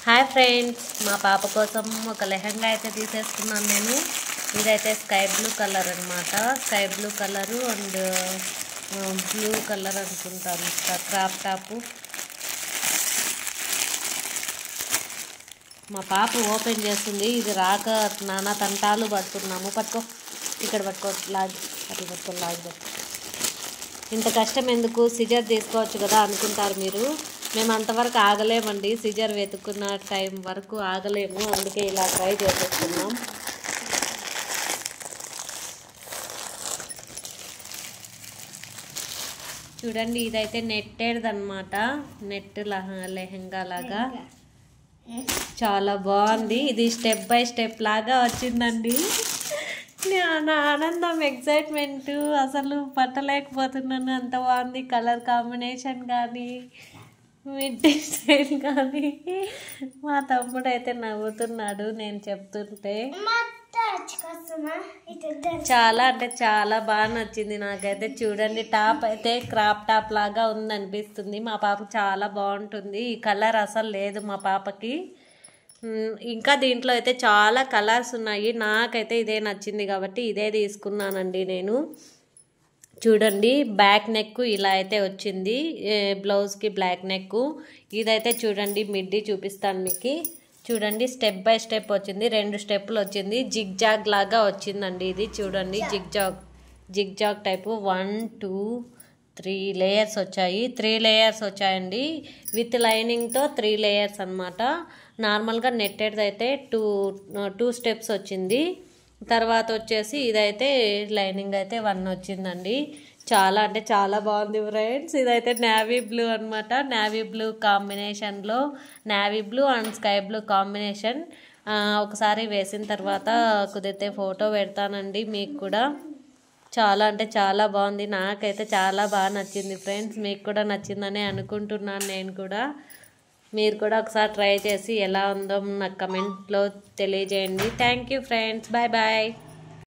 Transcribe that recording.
Hi friends, మా పాప కోసం ఒక లెహంగా అయితే తీసేసుకున్నాను నేను. ఇదైతే స్కై బ్లూ కలర్ అనమాట. Sky blue colour and blue colour అనుకుంటాను. Crop top. మా పాప ఓపెన్ చేస్తుంది. ఇది రాక నానా తంటాలు పడుతున్నాము. పట్టుకో, ఇక్కడ పట్టుకో, లాగి అట్లా పట్టుకో, లాగి పట్టుకో. ఇంత కష్టం ఎందుకు, సిజర్ తీసుకోవచ్చు కదా అనుకుంటారు మీరు. మేము అంతవరకు ఆగలేమండి, సిజర్ వెతుక్కున్న టైం వరకు ఆగలేము. అందుకే ఇలా ట్రై చేసేస్తున్నాం. చూడండి, ఇదైతే నెట్టేది అనమాట. నెట్ లెహంగా లాగా చాలా బాగుంది. ఇది స్టెప్ బై స్టెప్ లాగా వచ్చిందండి. నా ఆనందం, ఎక్సైట్మెంట్ అసలు పట్టలేకపోతున్నాను. అంత బాగుంది. కలర్ కాంబినేషన్ కానీ, మిడ్ స్టైల్ కానీ. మా తమ్ముడు అయితే నవ్వుతున్నాడు నేను చెప్తుంటే. చాలా అంటే చాలా బాగా నచ్చింది నాకైతే. చూడండి, టాప్ అయితే క్రాప్ టాప్ లాగా ఉందనిపిస్తుంది. మా పాపకు చాలా బాగుంటుంది. ఈ కలర్ అసలు లేదు మా పాపకి. ఇంకా దీంట్లో అయితే చాలా కలర్స్ ఉన్నాయి. నాకైతే ఇదే నచ్చింది కాబట్టి ఇదే తీసుకున్నానండి నేను. చూడండి, బ్యాక్ నెక్ ఇలా అయితే వచ్చింది. బ్లౌజ్కి బ్లాక్ నెక్. ఇదైతే చూడండి, మిడ్డీ చూపిస్తాను మీకు. చూడండి, స్టెప్ బై స్టెప్ వచ్చింది. 2 స్టెప్పులు వచ్చింది. జిగ్ జాగ్ లాగా వచ్చిందండి ఇది. చూడండి, జిగ్ జాగ్ టైపు. 1 2 3 లేయర్స్ వచ్చాయి. 3 లేయర్స్ వచ్చాయండి. విత్ లైనింగ్తో 3 లేయర్స్ అనమాట. నార్మల్గా నెట్టెడ్ అయితే 2 స్టెప్స్ వచ్చింది. తర్వాత వచ్చేసి ఇదైతే లైనింగ్ అయితే 1 వచ్చిందండి. చాలా అంటే చాలా బాగుంది ఫ్రెండ్స్. ఇదైతే నేవీ బ్లూ అనమాట. నేవీ బ్లూ కాంబినేషన్లో, navy blue and sky blue combination. ఒకసారి వేసిన తర్వాత కుదిరితే ఫోటో పెడతానండి మీకు కూడా. చాలా అంటే చాలా బాగుంది. నాకైతే చాలా బాగా నచ్చింది ఫ్రెండ్స్. మీకు కూడా నచ్చిందని అనుకుంటున్నాను నేను కూడా. మీరు కూడా ఒకసారి ట్రై చేసి ఎలా ఉందో నాకు కమెంట్లో తెలియజేయండి. Thank you friends. Bye bye.